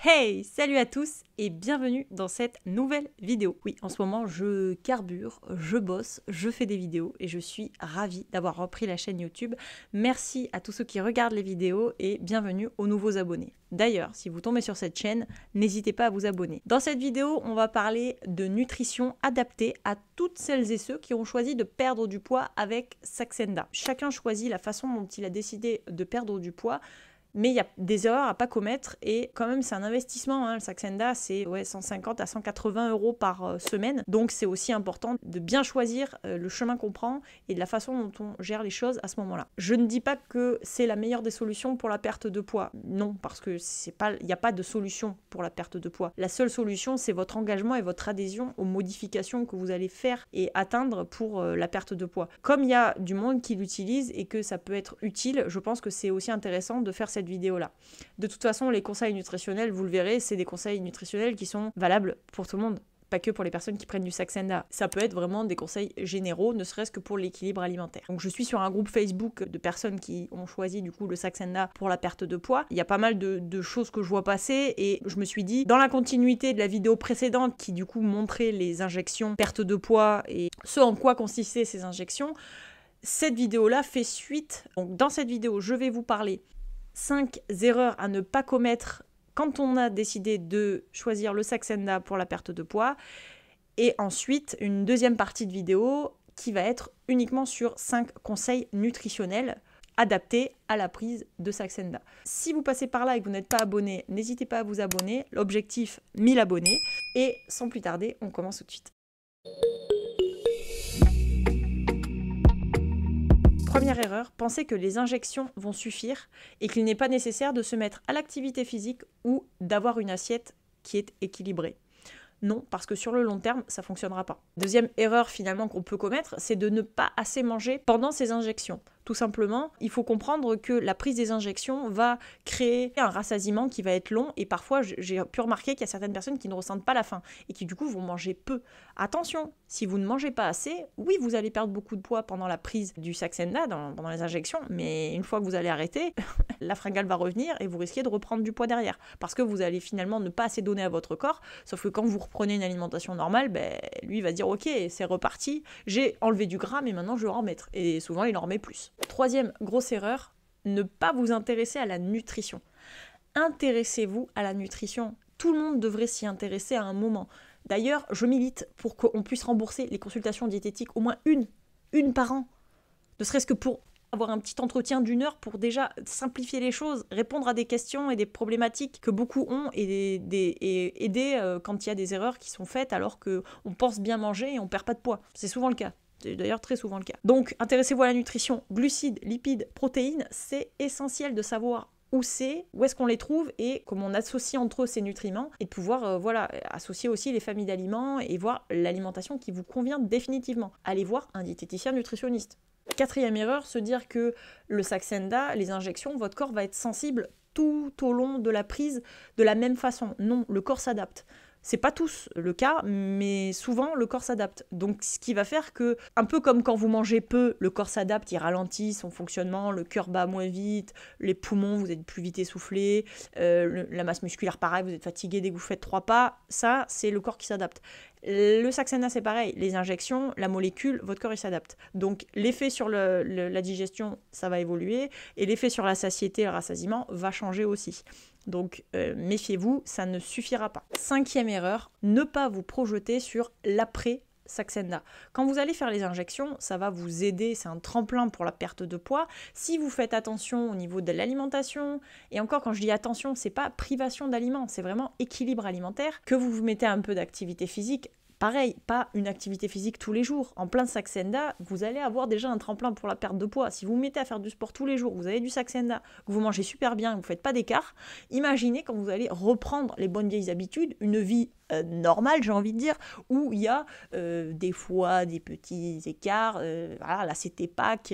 Hey, salut à tous et bienvenue dans cette nouvelle vidéo. Oui, en ce moment, je carbure, je bosse, je fais des vidéos et je suis ravie d'avoir repris la chaîne YouTube. Merci à tous ceux qui regardent les vidéos et bienvenue aux nouveaux abonnés. D'ailleurs, si vous tombez sur cette chaîne, n'hésitez pas à vous abonner. Dans cette vidéo, on va parler de nutrition adaptée à toutes celles et ceux qui ont choisi de perdre du poids avec Saxenda. Chacun choisit la façon dont il a décidé de perdre du poids. Mais il y a des erreurs à pas commettre et quand même c'est un investissement, hein. Le Saxenda c'est 150 à 180 € par semaine, donc c'est aussi important de bien choisir le chemin qu'on prend et de la façon dont on gère les choses à ce moment-là. Je ne dis pas que c'est la meilleure des solutions pour la perte de poids, non, parce que il n'y a pas de solution pour la perte de poids. La seule solution c'est votre engagement et votre adhésion aux modifications que vous allez faire et atteindre pour la perte de poids. Comme il y a du monde qui l'utilise et que ça peut être utile, je pense que c'est aussi intéressant de faire cette vidéo là. De toute façon, les conseils nutritionnels, vous le verrez, c'est des conseils nutritionnels qui sont valables pour tout le monde, pas que pour les personnes qui prennent du Saxenda. Ça peut être vraiment des conseils généraux, ne serait-ce que pour l'équilibre alimentaire. Donc je suis sur un groupe Facebook de personnes qui ont choisi du coup le Saxenda pour la perte de poids. Il y a pas mal de choses que je vois passer et je me suis dit, dans la continuité de la vidéo précédente qui du coup montrait les injections perte de poids et ce en quoi consistaient ces injections, cette vidéo-là fait suite. Donc dans cette vidéo, je vais vous parler 5 erreurs à ne pas commettre quand on a décidé de choisir le Saxenda pour la perte de poids. Et ensuite, une deuxième partie de vidéo qui va être uniquement sur 5 conseils nutritionnels adaptés à la prise de Saxenda. Si vous passez par là et que vous n'êtes pas abonné, n'hésitez pas à vous abonner. L'objectif, 1000 abonnés. Et sans plus tarder, on commence tout de suite. Première erreur, pensez que les injections vont suffire et qu'il n'est pas nécessaire de se mettre à l'activité physique ou d'avoir une assiette qui est équilibrée. Non, parce que sur le long terme, ça ne fonctionnera pas. Deuxième erreur finalement qu'on peut commettre, c'est de ne pas assez manger pendant ces injections. Tout simplement, il faut comprendre que la prise des injections va créer un rassasiement qui va être long et parfois j'ai pu remarquer qu'il y a certaines personnes qui ne ressentent pas la faim et qui du coup vont manger peu. Attention, si vous ne mangez pas assez, oui vous allez perdre beaucoup de poids pendant la prise du Saxenda, pendant les injections, mais une fois que vous allez arrêter, la fringale va revenir et vous risquez de reprendre du poids derrière parce que vous allez finalement ne pas assez donner à votre corps, sauf que quand vous reprenez une alimentation normale, lui il va dire ok c'est reparti, j'ai enlevé du gras mais maintenant je vais en remettre et souvent il en remet plus. Troisième grosse erreur, ne pas vous intéresser à la nutrition. Intéressez-vous à la nutrition. Tout le monde devrait s'y intéresser à un moment. D'ailleurs, je milite pour qu'on puisse rembourser les consultations diététiques, au moins une par an. Ne serait-ce que pour avoir un petit entretien d'1 heure pour déjà simplifier les choses, répondre à des questions et des problématiques que beaucoup ont et aider quand il y a des erreurs qui sont faites alors qu'on pense bien manger et on perd pas de poids. C'est souvent le cas. C'est d'ailleurs très souvent le cas. Donc, intéressez-vous à la nutrition. Glucides, lipides, protéines, c'est essentiel de savoir où c'est, où est-ce qu'on les trouve et comment on associe entre eux ces nutriments et de pouvoir associer aussi les familles d'aliments et voir l'alimentation qui vous convient définitivement. Allez voir un diététicien nutritionniste. Quatrième erreur, se dire que le Saxenda, les injections, votre corps va être sensible tout au long de la prise de la même façon. Non, le corps s'adapte. C'est pas tous le cas, mais souvent le corps s'adapte. Donc ce qui va faire que, un peu comme quand vous mangez peu, le corps s'adapte, il ralentit son fonctionnement, le cœur bat moins vite, les poumons, vous êtes plus vite essoufflé, la masse musculaire pareil, vous êtes fatigué dès que vous faites 3 pas, ça c'est le corps qui s'adapte. Le Saxenda c'est pareil, les injections, la molécule, votre corps il s'adapte. Donc l'effet sur la digestion, ça va évoluer, et l'effet sur la satiété, le rassasiement va changer aussi. Donc méfiez-vous, ça ne suffira pas. Cinquième erreur, ne pas vous projeter sur l'après Saxenda. Quand vous allez faire les injections, ça va vous aider, c'est un tremplin pour la perte de poids. Si vous faites attention au niveau de l'alimentation, et encore quand je dis attention, c'est pas privation d'aliments, c'est vraiment équilibre alimentaire, que vous vous mettez un peu d'activité physique. Pareil, pas une activité physique tous les jours. En plein Saxenda, vous allez avoir déjà un tremplin pour la perte de poids. Si vous vous mettez à faire du sport tous les jours, vous avez du Saxenda, que vous mangez super bien, que vous ne faites pas d'écart, imaginez quand vous allez reprendre les bonnes vieilles habitudes, une vie normale, j'ai envie de dire, où il y a des fois des petits écarts. Voilà, là c'était Pâques,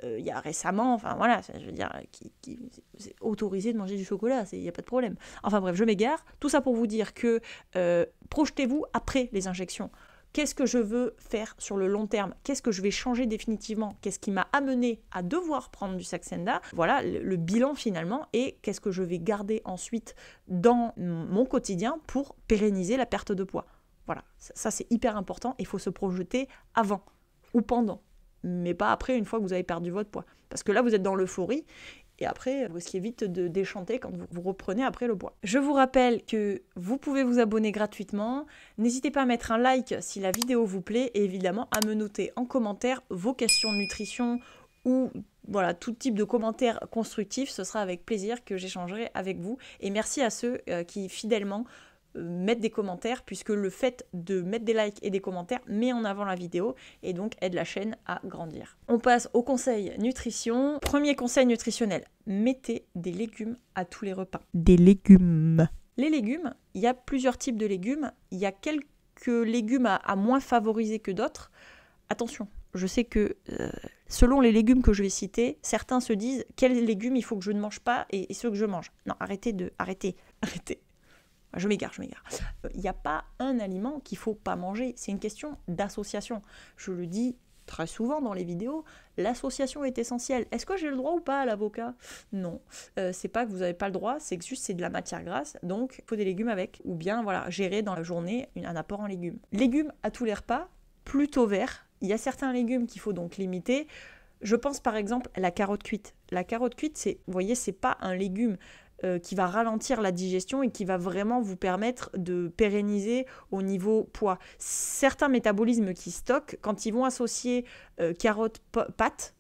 il y a récemment, enfin voilà, je veux dire, c'est autorisé de manger du chocolat, il n'y a pas de problème. Enfin bref, je m'égare. Tout ça pour vous dire que projetez-vous après les injections. qu'est-ce que je veux faire sur le long terme, qu'est-ce que je vais changer définitivement, qu'est-ce qui m'a amené à devoir prendre du Saxenda, voilà le bilan finalement, et qu'est-ce que je vais garder ensuite dans mon quotidien pour pérenniser la perte de poids. Voilà, ça c'est hyper important, il faut se projeter avant ou pendant, mais pas après une fois que vous avez perdu votre poids. Parce que là vous êtes dans l'euphorie, et après, vous risquez vite de déchanter quand vous reprenez après le poids. Je vous rappelle que vous pouvez vous abonner gratuitement. N'hésitez pas à mettre un like si la vidéo vous plaît et évidemment à me noter en commentaire vos questions de nutrition ou voilà, tout type de commentaires constructifs. Ce sera avec plaisir que j'échangerai avec vous. Et merci à ceux qui fidèlement mettre des commentaires, puisque le fait de mettre des likes et des commentaires met en avant la vidéo et donc aide la chaîne à grandir. On passe au conseil nutrition. Premier conseil nutritionnel, mettez des légumes à tous les repas. Des légumes. Les légumes, il y a plusieurs types de légumes. Il y a quelques légumes à moins favoriser que d'autres. Attention, je sais que selon les légumes que je vais citer, certains se disent quels légumes il faut que je ne mange pas et ceux que je mange. Non, arrêtez. Je m'égare. Il n'y a pas un aliment qu'il ne faut pas manger. C'est une question d'association. Je le dis très souvent dans les vidéos, l'association est essentielle. Est-ce que j'ai le droit ou pas à l'avocat? Non. C'est pas que vous n'avez pas le droit, c'est que juste c'est de la matière grasse, donc il faut des légumes avec. Ou bien voilà, gérer dans la journée un apport en légumes. Légumes à tous les repas, plutôt verts. Il y a certains légumes qu'il faut donc limiter. Je pense par exemple à la carotte cuite. La carotte cuite, vous voyez, c'est pas un légume qui va ralentir la digestion et qui va vraiment vous permettre de pérenniser au niveau poids. Certains métabolismes qui stockent, quand ils vont associer carottes, pâtes,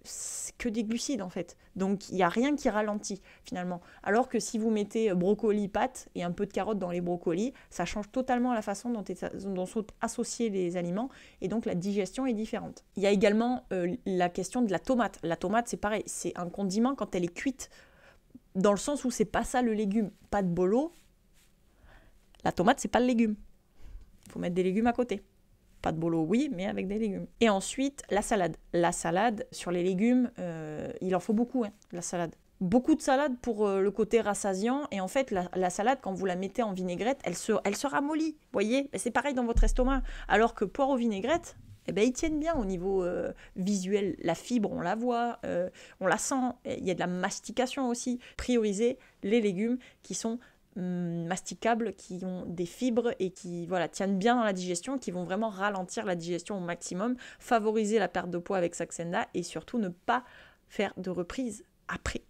c'est que des glucides en fait. Donc il n'y a rien qui ralentit finalement. Alors que si vous mettez brocoli, pâtes et un peu de carottes dans les brocolis, ça change totalement la façon dont sont associés les aliments et donc la digestion est différente. Il y a également la question de la tomate. La tomate c'est pareil, c'est un condiment quand elle est cuite. Dans le sens où c'est pas ça le légume, pas de bolo. La tomate, c'est pas le légume. Il faut mettre des légumes à côté. Pas de bolo, oui, mais avec des légumes. Et ensuite, la salade. La salade, sur les légumes, il en faut beaucoup, la salade. Beaucoup de salade pour le côté rassasiant. Et en fait, la salade, quand vous la mettez en vinaigrette, elle se ramollit. Vous voyez, c'est pareil dans votre estomac. Alors que poire aux vinaigrettes, eh ben, ils tiennent bien au niveau visuel. La fibre, on la voit, on la sent. Il y a de la mastication aussi. Prioriser les légumes qui sont masticables, qui ont des fibres et qui tiennent bien dans la digestion, qui vont vraiment ralentir la digestion au maximum, favoriser la perte de poids avec Saxenda et surtout ne pas faire de reprise après.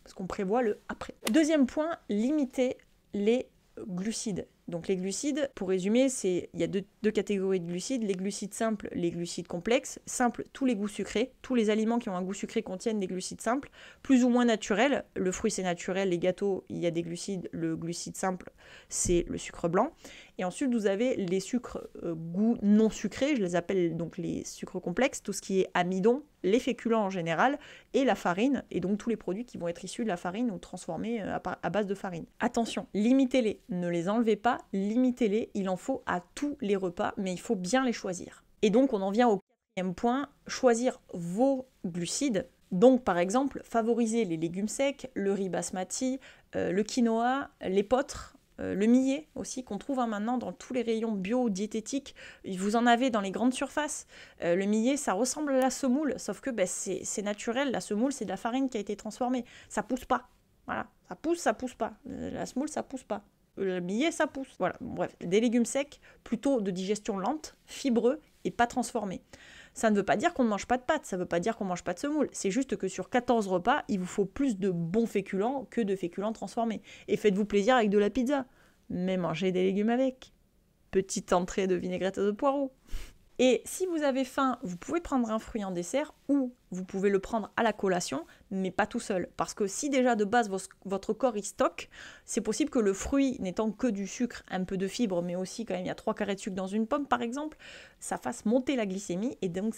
Parce qu'on prévoit le après. Deuxième point, limiter les glucides. Donc les glucides, pour résumer, il y a deux catégories de glucides, les glucides simples, les glucides complexes. Simples, tous les goûts sucrés, tous les aliments qui ont un goût sucré contiennent des glucides simples, plus ou moins naturels. Le fruit c'est naturel, les gâteaux, il y a des glucides, le glucide simple c'est le sucre blanc. Et ensuite vous avez les sucres goût non sucrés, je les appelle donc les sucres complexes, tout ce qui est amidon, les féculents en général, et la farine, et donc tous les produits qui vont être issus de la farine ou transformés à base de farine. Attention, limitez-les, ne les enlevez pas, limitez-les, il en faut à tous les repas, mais il faut bien les choisir. Et donc on en vient au quatrième point, choisir vos glucides. Donc par exemple, favoriser les légumes secs, le riz basmati, le quinoa, l'épeautre, le millet aussi, qu'on trouve maintenant dans tous les rayons bio, diététiques. Vous en avez dans les grandes surfaces. Le millet, ça ressemble à la semoule, sauf que c'est naturel. La semoule, c'est de la farine qui a été transformée. Ça pousse pas. Voilà, ça pousse pas. La semoule, ça pousse pas. Le millet, ça pousse. Voilà, bref, des légumes secs, plutôt de digestion lente, fibreux et pas transformés. Ça ne veut pas dire qu'on ne mange pas de pâtes, ça ne veut pas dire qu'on ne mange pas de semoule. C'est juste que sur 14 repas, il vous faut plus de bons féculents que de féculents transformés. Et faites-vous plaisir avec de la pizza, mais mangez des légumes avec. Petite entrée de vinaigrette de poireaux. Et si vous avez faim, vous pouvez prendre un fruit en dessert ou vous pouvez le prendre à la collation, mais pas tout seul. Parce que si déjà de base votre corps y stocke, c'est possible que le fruit, n'étant que du sucre, un peu de fibres, mais aussi quand même il y a 3 carrés de sucre dans une pomme par exemple, ça fasse monter la glycémie. Et donc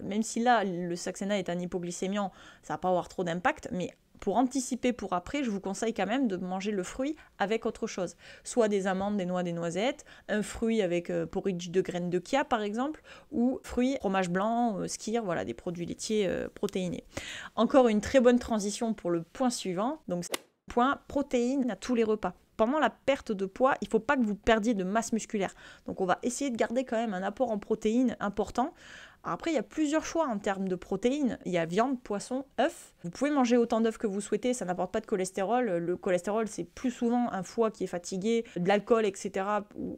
même si là le Saxenda est un hypoglycémiant, ça va pas avoir trop d'impact, mais pour anticiper pour après, je vous conseille quand même de manger le fruit avec autre chose. Soit des amandes, des noix, des noisettes, un fruit avec porridge de graines de chia par exemple, ou fruits, fromage blanc, skyr, voilà, des produits laitiers protéinés. Encore une très bonne transition pour le point suivant. Donc, point protéines à tous les repas. pendant la perte de poids, il ne faut pas que vous perdiez de masse musculaire. Donc on va essayer de garder quand même un apport en protéines important. Après, il y a plusieurs choix en termes de protéines. Il y a viande, poisson, œufs. Vous pouvez manger autant d'œufs que vous souhaitez, ça n'apporte pas de cholestérol. Le cholestérol, c'est plus souvent un foie qui est fatigué, de l'alcool, etc.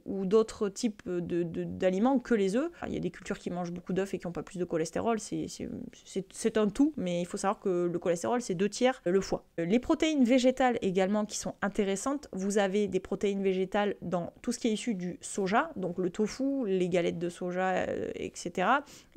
ou d'autres types d'aliments que les œufs. Il y a des cultures qui mangent beaucoup d'œufs et qui n'ont pas plus de cholestérol. C'est un tout, mais il faut savoir que le cholestérol, c'est 2/3 le foie. Les protéines végétales également qui sont intéressantes. Vous avez des protéines végétales dans tout ce qui est issu du soja, donc le tofu, les galettes de soja, etc.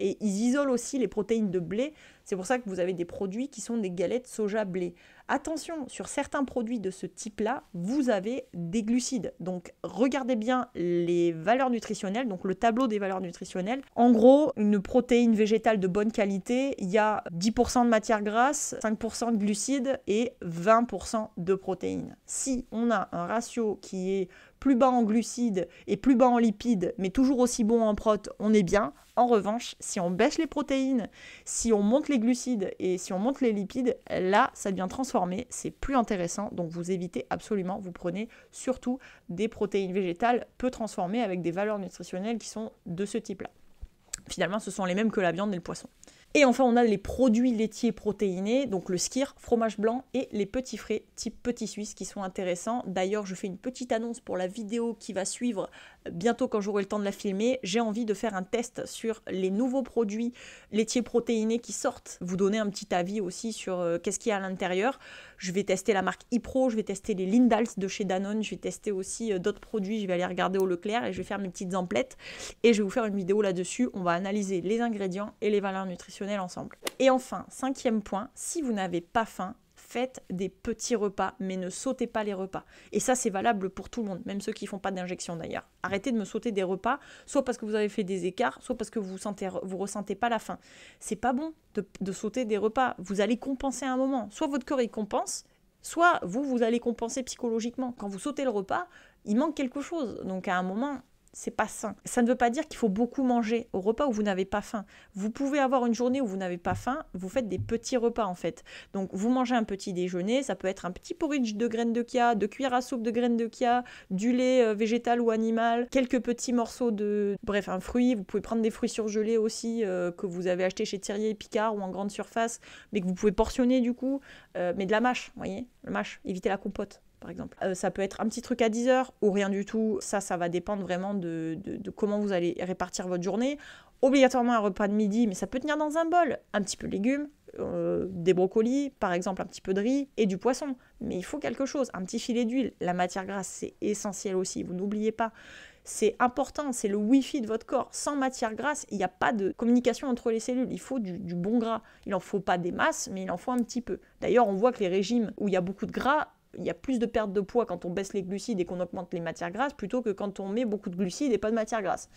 Et ils isolent aussi les protéines de blé. C'est pour ça que vous avez des produits qui sont des galettes soja-blé. Attention, sur certains produits de ce type-là, vous avez des glucides. Donc regardez bien les valeurs nutritionnelles, donc le tableau des valeurs nutritionnelles. En gros, une protéine végétale de bonne qualité, il y a 10% de matière grasse, 5% de glucides et 20% de protéines. Si on a un ratio qui est plus bas en glucides et plus bas en lipides, mais toujours aussi bon en prot, on est bien. En revanche, si on baisse les protéines, si on monte les glucides et si on monte les lipides, là, ça devient transformé, c'est plus intéressant. Donc vous évitez absolument, vous prenez surtout des protéines végétales peu transformées avec des valeurs nutritionnelles qui sont de ce type-là. Finalement, ce sont les mêmes que la viande et le poisson. Et enfin, on a les produits laitiers protéinés, donc le skyr, fromage blanc et les petits frais type petit suisse qui sont intéressants. D'ailleurs, je fais une petite annonce pour la vidéo qui va suivre bientôt quand j'aurai le temps de la filmer. J'ai envie de faire un test sur les nouveaux produits laitiers protéinés qui sortent. Vous donner un petit avis aussi sur qu'est-ce qu'il y a à l'intérieur. Je vais tester la marque Ipro, je vais tester les Lindals de chez Danone, je vais tester aussi d'autres produits, je vais aller regarder au Leclerc et je vais faire mes petites emplettes et je vais vous faire une vidéo là-dessus. On va analyser les ingrédients et les valeurs nutritionnelles ensemble. Et enfin, 5e point, si vous n'avez pas faim, faites des petits repas, mais ne sautez pas les repas. Et ça, c'est valable pour tout le monde, même ceux qui ne font pas d'injection d'ailleurs. Arrêtez de me sauter des repas, soit parce que vous avez fait des écarts, soit parce que vous ressentez pas la faim. C'est pas bon de sauter des repas. Vous allez compenser à un moment. Soit votre corps, il compense, soit vous allez compenser psychologiquement. Quand vous sautez le repas, il manque quelque chose. Donc à un moment, c'est pas sain. Ça ne veut pas dire qu'il faut beaucoup manger au repas où vous n'avez pas faim. Vous pouvez avoir une journée où vous n'avez pas faim, vous faites des petits repas en fait. Donc vous mangez un petit déjeuner, ça peut être un petit porridge de graines de chia, 2 cuillères à soupe de graines de chia, du lait végétal ou animal, quelques petits morceaux bref, un fruit. Vous pouvez prendre des fruits surgelés aussi que vous avez acheté chez Thirier et Picard ou en grande surface, mais que vous pouvez portionner du coup. Mais de la mâche, vous voyez, la mâche, évitez la compote. Par exemple. Ça peut être un petit truc à 10 heures ou rien du tout. Ça va dépendre vraiment de comment vous allez répartir votre journée. Obligatoirement un repas de midi, mais ça peut tenir dans un bol. Un petit peu de légumes, des brocolis, par exemple un petit peu de riz et du poisson. Mais il faut quelque chose, un petit filet d'huile. La matière grasse, c'est essentiel aussi, vous n'oubliez pas. C'est important, c'est le wifi de votre corps. Sans matière grasse, il n'y a pas de communication entre les cellules. Il faut du bon gras. Il n'en faut pas des masses, mais il en faut un petit peu. D'ailleurs, on voit que les régimes où il y a beaucoup de gras, il y a plus de perte de poids quand on baisse les glucides et qu'on augmente les matières grasses plutôt que quand on met beaucoup de glucides et pas de matières grasses.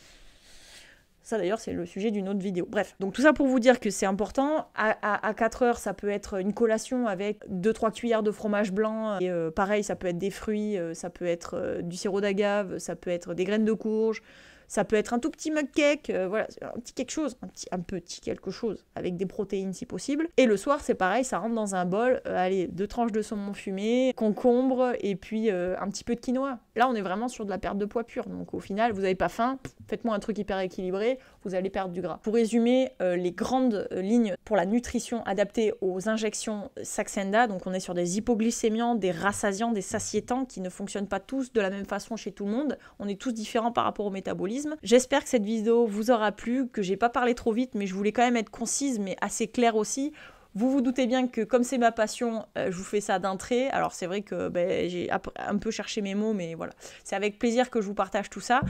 Ça d'ailleurs c'est le sujet d'une autre vidéo. Bref, donc tout ça pour vous dire que c'est important. À 4 heures ça peut être une collation avec 2-3 cuillères de fromage blanc. Et pareil ça peut être des fruits, ça peut être du sirop d'agave, ça peut être des graines de courge. Ça peut être un tout petit mug cake, voilà, un petit quelque chose, un petit quelque chose, avec des protéines si possible. Et le soir, c'est pareil, ça rentre dans un bol, allez, 2 tranches de saumon fumé, concombre, et puis un petit peu de quinoa. Là, on est vraiment sur de la perte de poids pure. Donc au final, vous n'avez pas faim, faites-moi un truc hyper équilibré, vous allez perdre du gras. Pour résumer, les grandes lignes pour la nutrition adaptée aux injections Saxenda, donc on est sur des hypoglycémiants, des rassasiants, des satiétants qui ne fonctionnent pas tous de la même façon chez tout le monde. On est tous différents par rapport au métabolisme. J'espère que cette vidéo vous aura plu, que j'ai pas parlé trop vite, mais je voulais quand même être concise, mais assez claire aussi. Vous vous doutez bien que comme c'est ma passion, je vous fais ça d'un trait. Alors c'est vrai que j'ai un peu cherché mes mots, mais voilà. C'est avec plaisir que je vous partage tout ça.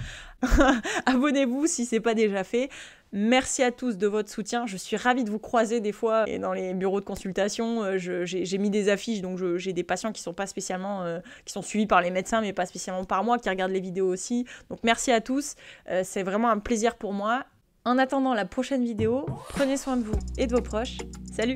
Abonnez-vous si c'est pas déjà fait. Merci à tous de votre soutien. Je suis ravie de vous croiser des fois et dans les bureaux de consultation. J'ai mis des affiches, donc j'ai des patients qui sont pas spécialement, qui sont suivis par les médecins, mais pas spécialement par moi, qui regardent les vidéos aussi. Donc merci à tous. C'est vraiment un plaisir pour moi. En attendant la prochaine vidéo, prenez soin de vous et de vos proches. Salut!